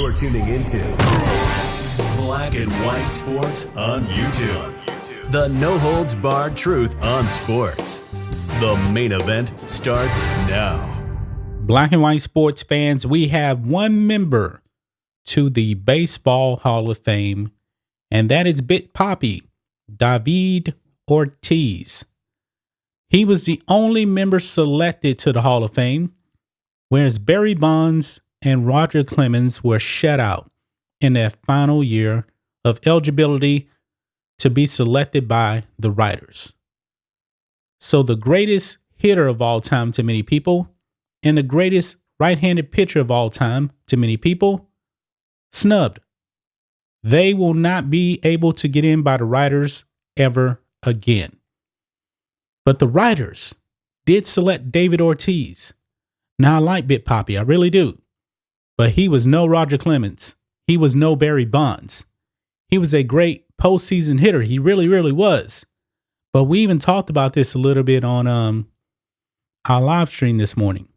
You're tuning into Black and White Sports on YouTube. The no-holds-barred truth on sports. The main event starts now. Black and White Sports fans, we have one member to the Baseball Hall of Fame, and that is Big Papi, David Ortiz. He was the only member selected to the Hall of Fame, whereas Barry Bonds and Roger Clemens were shut out in their final year of eligibility to be selected by the writers. So the greatest hitter of all time to many people and the greatest right-handed pitcher of all time to many people, snubbed. They will not be able to get in by the writers ever again. But the writers did select David Ortiz. Now, I like Big Papi, I really do. But he was no Roger Clemens. He was no Barry Bonds. He was a great postseason hitter. He really, really was. But we even talked about this a little bit on our live stream this morning.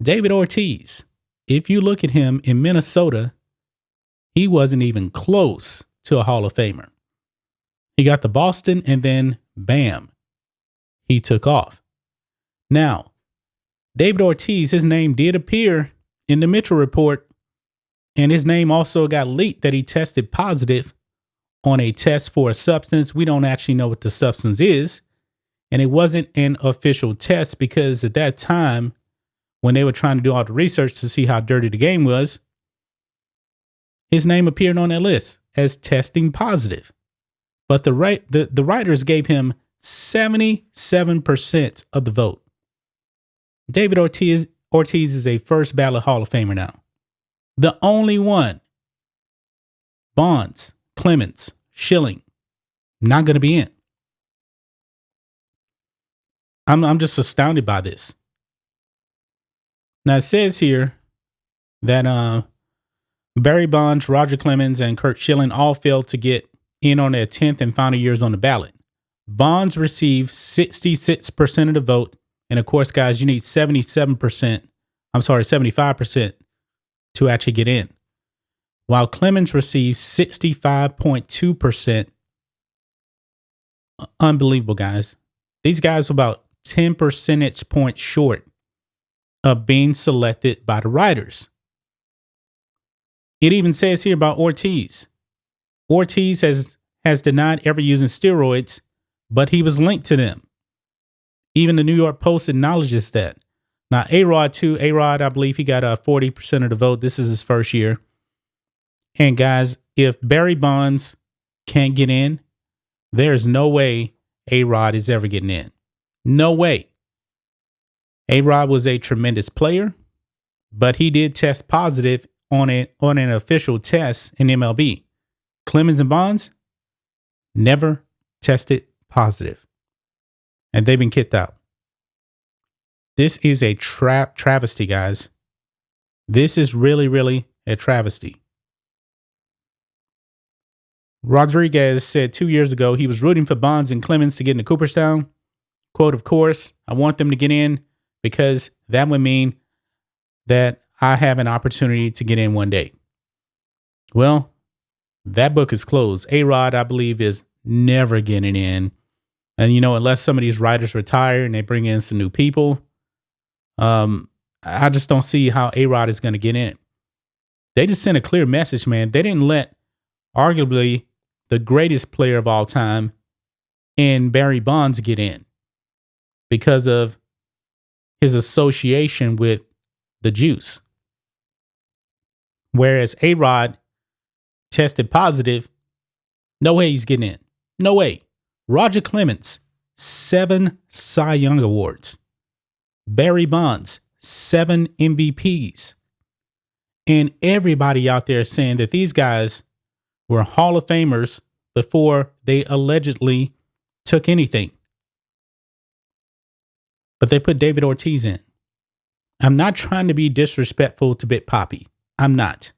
David Ortiz, if you look at him in Minnesota, he wasn't even close to a Hall of Famer. He got to Boston and then, bam, he took off. Now, David Ortiz, his name did appear in the Mitchell report, and his name also got leaked that he tested positive on a test for a substance. We don't actually know what the substance is, and it wasn't an official test because at that time, when they were trying to do all the research to see how dirty the game was, his name appeared on that list as testing positive. But the writers gave him 77% of the vote. David Ortiz is a first ballot Hall of Famer now. The only one. Bonds, Clemens, Schilling, not going to be in. I'm just astounded by this. Now, it says here that Barry Bonds, Roger Clemens, and Curt Schilling all failed to get in on their 10th and final years on the ballot. Bonds received 66% of the vote. And of course, guys, you need 75% to actually get in. While Clemens received 65.2%. Unbelievable, guys. These guys were about 10 percentage points short of being selected by the writers. It even says here about Ortiz. Ortiz has denied ever using steroids, but he was linked to them. Even the New York Post acknowledges that. Now, A-Rod, too. A-Rod, I believe he got 40% of the vote. This is his first year. And guys, if Barry Bonds can't get in, there's no way A-Rod is ever getting in. No way. A-Rod was a tremendous player, but he did test positive on an official test in MLB. Clemens and Bonds never tested positive. And they've been kicked out. This is a travesty, guys. This is really, really a travesty. Rodriguez said 2 years ago he was rooting for Bonds and Clemens to get into Cooperstown. Quote, of course, I want them to get in because that would mean that I have an opportunity to get in one day. Well, that book is closed. A-Rod, I believe, is never getting in. And, unless some of these writers retire and they bring in some new people, I just don't see how A-Rod is going to get in. They just sent a clear message, man. They didn't let arguably the greatest player of all time in Barry Bonds get in because of his association with the juice. Whereas A-Rod tested positive, no way he's getting in. No way. Roger Clemens, 7 Cy Young Awards. Barry Bonds, 7 MVPs. And everybody out there saying that these guys were Hall of Famers before they allegedly took anything. But they put David Ortiz in. I'm not trying to be disrespectful to Big Papi. I'm not.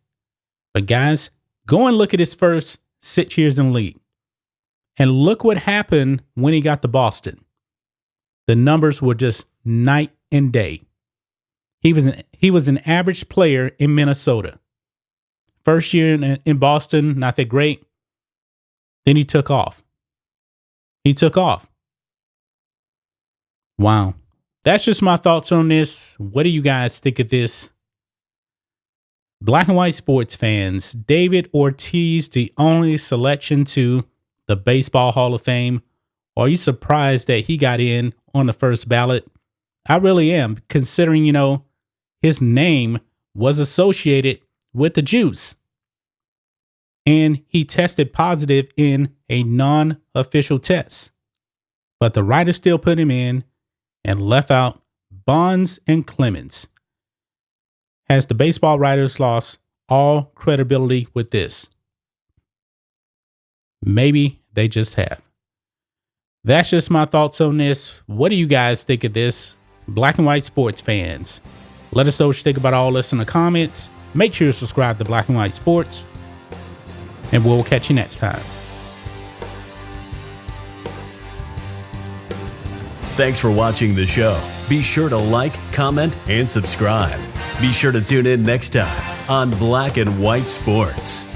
But guys, go and look at his first 6 years in the league. And look what happened when he got to Boston. The numbers were just night and day. He was an average player in Minnesota. First year in Boston, not that great. Then he took off. Wow. That's just my thoughts on this. What do you guys think of this? Black and white sports fans, David Ortiz, the only selection to the Baseball Hall of Fame. Are you surprised that he got in on the first ballot? I really am, considering, his name was associated with the juice. And he tested positive in a non-official test. But the writers still put him in and left out Bonds and Clemens. Has the baseball writers lost all credibility with this? Maybe they just have. That's just my thoughts on this. What do you guys think of this? Black and white sports fans, let us know what you think about all this in the comments. Make sure you subscribe to Black and White Sports, and we'll catch you next time. Thanks for watching the show. Be sure to like, comment, and subscribe. Be sure to tune in next time on Black and White Sports.